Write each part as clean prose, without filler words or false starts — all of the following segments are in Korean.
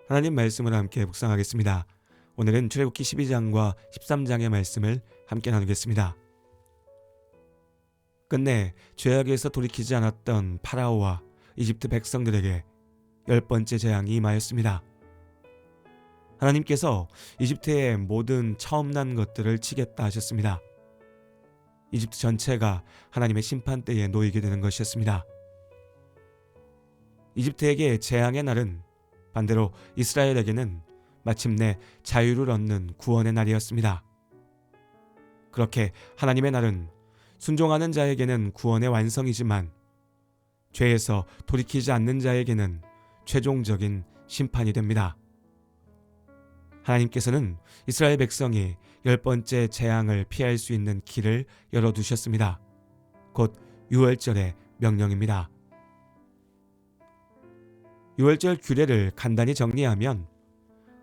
하나님 말씀을 함께 묵상하겠습니다. 오늘은 출애굽기 12장과 13장의 말씀을 함께 나누겠습니다. 끝내 죄악에서 돌이키지 않았던 파라오와 이집트 백성들에게 10번째 재앙이 임하였습니다. 하나님께서 이집트의 모든 처음 난 것들을 치겠다 하셨습니다. 이집트 전체가 하나님의 심판대에 놓이게 되는 것이었습니다. 이집트에게 재앙의 날은 반대로 이스라엘에게는 마침내 자유를 얻는 구원의 날이었습니다. 그렇게 하나님의 날은 순종하는 자에게는 구원의 완성이지만 죄에서 돌이키지 않는 자에게는 최종적인 심판이 됩니다. 하나님께서는 이스라엘 백성이 10번째 재앙을 피할 수 있는 길을 열어두셨습니다. 곧 유월절의 명령입니다. 유월절 규례를 간단히 정리하면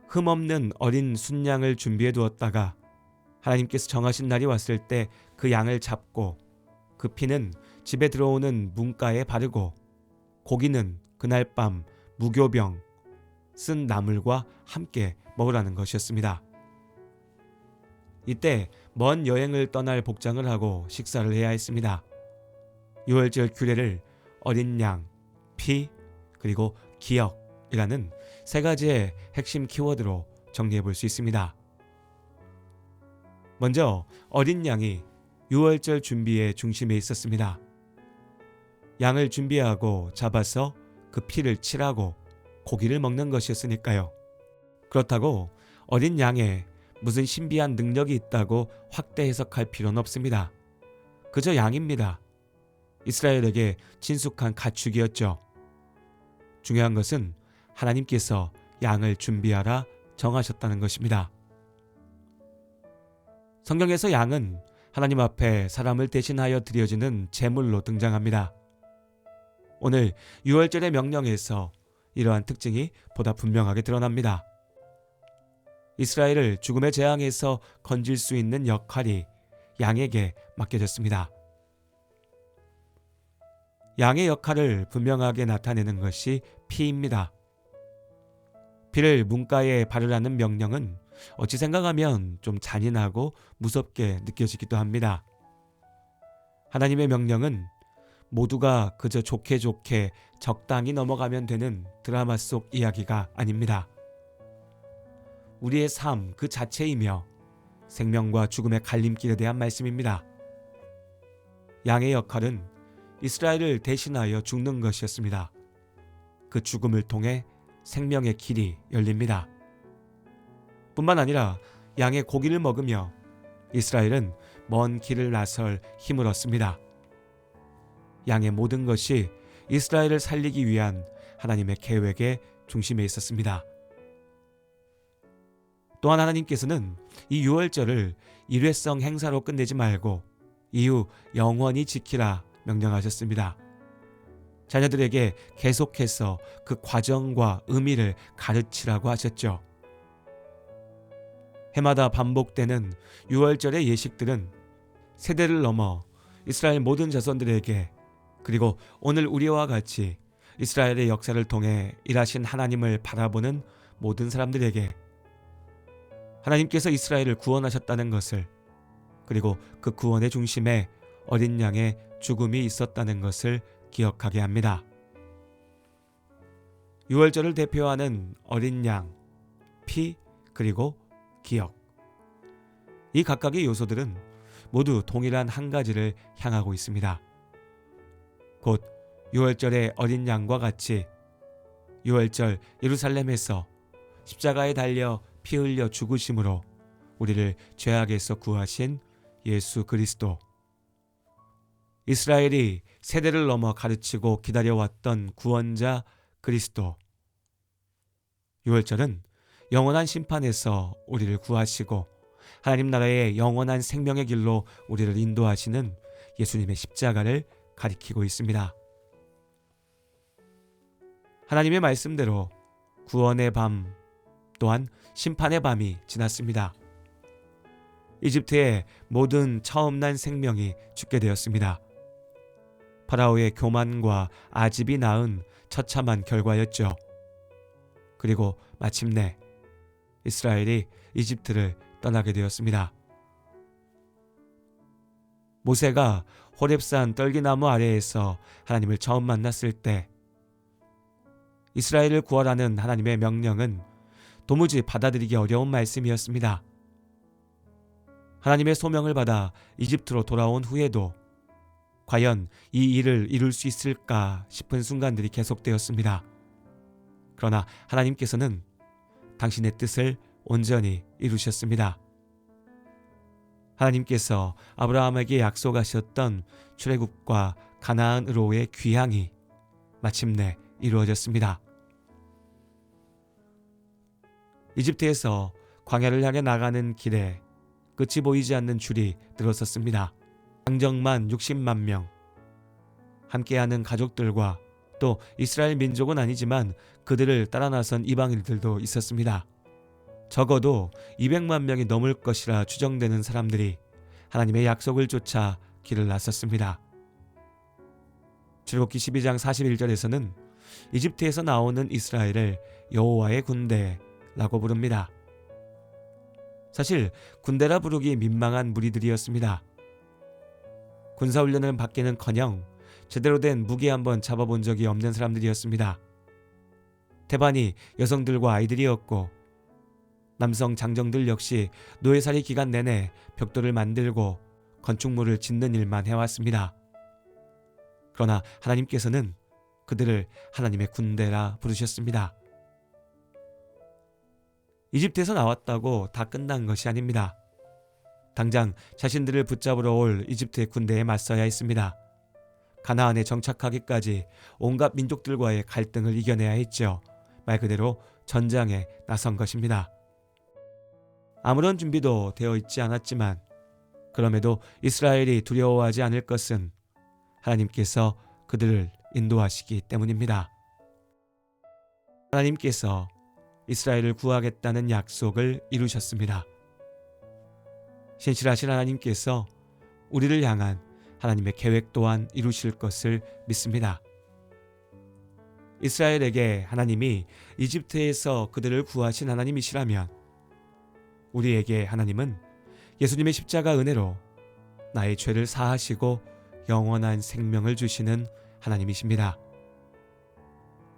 흠없는 어린 순양을 준비해 두었다가 하나님께서 정하신 날이 왔을 때 그 양을 잡고 그 피는 집에 들어오는 문가에 바르고 고기는 그날 밤 무교병 쓴 나물과 함께 먹으라는 것이었습니다. 이때 먼 여행을 떠날 복장을 하고 식사를 해야 했습니다. 유월절 규례를 어린 양, 피, 그리고 기억이라는 세 가지의 핵심 키워드로 정리해 볼 수 있습니다. 먼저 어린 양이 유월절 준비의 중심에 있었습니다. 양을 준비하고 잡아서 그 피를 칠하고 고기를 먹는 것이었으니까요. 그렇다고 어린 양에 무슨 신비한 능력이 있다고 확대 해석할 필요는 없습니다. 그저 양입니다. 이스라엘에게 친숙한 가축이었죠. 중요한 것은 하나님께서 양을 준비하라 정하셨다는 것입니다. 성경에서 양은 하나님 앞에 사람을 대신하여 드려지는 제물로 등장합니다. 오늘 유월절의 명령에서 이러한 특징이 보다 분명하게 드러납니다. 이스라엘을 죽음의 재앙에서 건질 수 있는 역할이 양에게 맡겨졌습니다. 양의 역할을 분명하게 나타내는 것이 피입니다. 피를 문가에 바르라는 명령은 어찌 생각하면 좀 잔인하고 무섭게 느껴지기도 합니다. 하나님의 명령은 모두가 그저 좋게 적당히 넘어가면 되는 드라마 속 이야기가 아닙니다. 우리의 삶 그 자체이며 생명과 죽음의 갈림길에 대한 말씀입니다. 양의 역할은 이스라엘을 대신하여 죽는 것이었습니다. 그 죽음을 통해 생명의 길이 열립니다. 뿐만 아니라 양의 고기를 먹으며 이스라엘은 먼 길을 나설 힘을 얻습니다. 양의 모든 것이 이스라엘을 살리기 위한 하나님의 계획의 중심에 있었습니다. 또한 하나님께서는 이 유월절을 일회성 행사로 끝내지 말고 이후 영원히 지키라 명령하셨습니다. 자녀들에게 계속해서 그 과정과 의미를 가르치라고 하셨죠. 해마다 반복되는 유월절의 예식들은 세대를 넘어 이스라엘 모든 자손들에게 그리고 오늘 우리와 같이 이스라엘의 역사를 통해 일하신 하나님을 바라보는 모든 사람들에게 하나님께서 이스라엘을 구원하셨다는 것을 그리고 그 구원의 중심에 어린 양의 죽음이 있었다는 것을 기억하게 합니다. 유월절을 대표하는 어린 양, 피, 그리고 기억. 이 각각의 요소들은 모두 동일한 한 가지를 향하고 있습니다. 곧 유월절의 어린 양과 같이 유월절 예루살렘에서 십자가에 달려 피 흘려 죽으심으로 우리를 죄악에서 구하신 예수 그리스도. 이스라엘이 세대를 넘어 가르치고 기다려왔던 구원자 그리스도. 유월절은 영원한 심판에서 우리를 구하시고 하나님 나라의 영원한 생명의 길로 우리를 인도하시는 예수님의 십자가를 가리키고 있습니다. 하나님의 말씀대로 구원의 밤 또한 심판의 밤이 지났습니다. 이집트의 모든 처음 난 생명이 죽게 되었습니다. 파라오의 교만과 아집이 낳은 처참한 결과였죠. 그리고 마침내 이스라엘이 이집트를 떠나게 되었습니다. 모세가 호렙산 떨기나무 아래에서 하나님을 처음 만났을 때 이스라엘을 구하라는 하나님의 명령은 도무지 받아들이기 어려운 말씀이었습니다. 하나님의 소명을 받아 이집트로 돌아온 후에도 과연 이 일을 이룰 수 있을까 싶은 순간들이 계속되었습니다. 그러나 하나님께서는 당신의 뜻을 온전히 이루셨습니다. 하나님께서 아브라함에게 약속하셨던 출애굽과 가나안으로의 귀향이 마침내 이루어졌습니다. 이집트에서 광야를 향해 나가는 길에 끝이 보이지 않는 줄이 들어섰습니다. 장정만 60만 명, 함께하는 가족들과 또 이스라엘 민족은 아니지만 그들을 따라 나선 이방인들도 있었습니다. 적어도 200만 명이 넘을 것이라 추정되는 사람들이 하나님의 약속을 쫓아 길을 나섰습니다. 출애굽기 12장 41절에서는 이집트에서 나오는 이스라엘을 여호와의 군대라고 부릅니다. 사실 군대라 부르기 민망한 무리들이었습니다. 군사훈련을 받기는커녕 제대로 된 무기 한번 잡아본 적이 없는 사람들이었습니다. 태반이 여성들과 아이들이었고 남성 장정들 역시 노예살이 기간 내내 벽돌을 만들고 건축물을 짓는 일만 해왔습니다. 그러나 하나님께서는 그들을 하나님의 군대라 부르셨습니다. 이집트에서 나왔다고 다 끝난 것이 아닙니다. 당장 자신들을 붙잡으러 올 이집트의 군대에 맞서야 했습니다. 가나안에 정착하기까지 온갖 민족들과의 갈등을 이겨내야 했죠. 말 그대로 전장에 나선 것입니다. 아무런 준비도 되어 있지 않았지만 그럼에도 이스라엘이 두려워하지 않을 것은 하나님께서 그들을 인도하시기 때문입니다. 하나님께서 이스라엘을 구하겠다는 약속을 이루셨습니다. 신실하신 하나님께서 우리를 향한 하나님의 계획 또한 이루실 것을 믿습니다. 이스라엘에게 하나님이 이집트에서 그들을 구하신 하나님이시라면 우리에게 하나님은 예수님의 십자가 은혜로 나의 죄를 사하시고 영원한 생명을 주시는 하나님이십니다.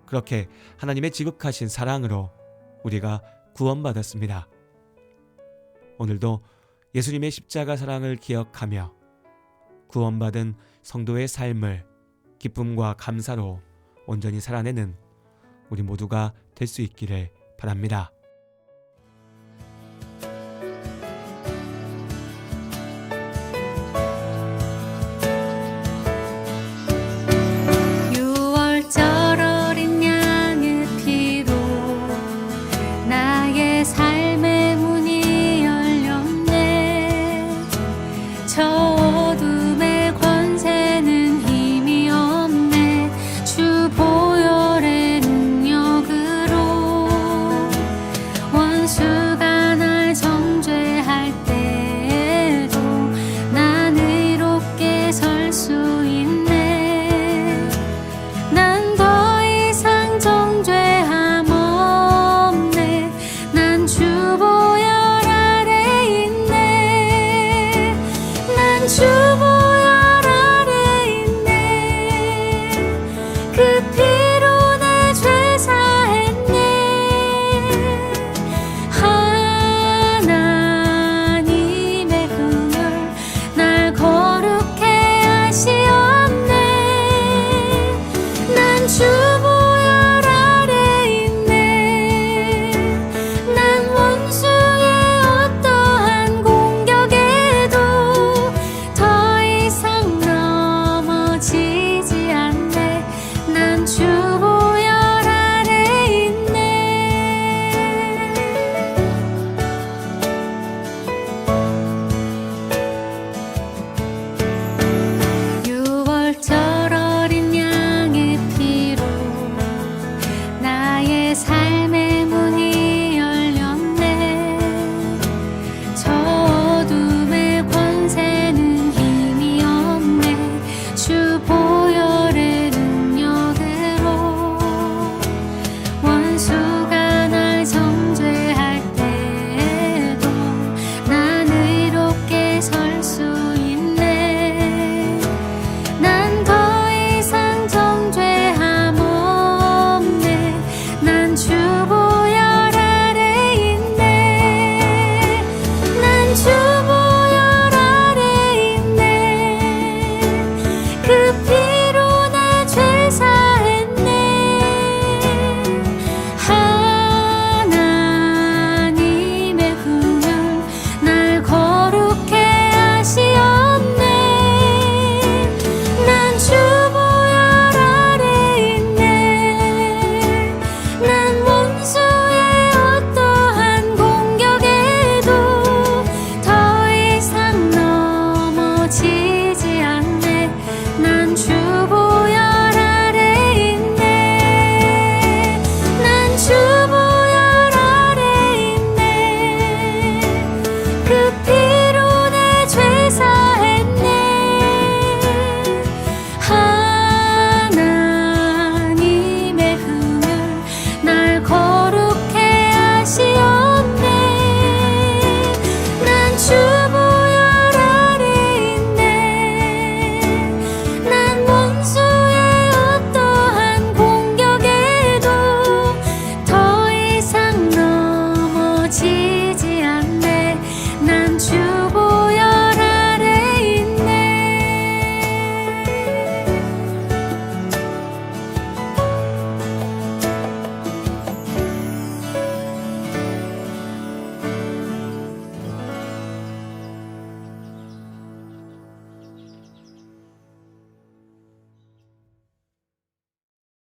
그렇게 하나님의 지극하신 사랑으로 우리가 구원받았습니다. 오늘도 예수님의 십자가 사랑을 기억하며 구원받은 성도의 삶을 기쁨과 감사로 온전히 살아내는 우리 모두가 될 수 있기를 바랍니다. 보혈의 능력으로 원수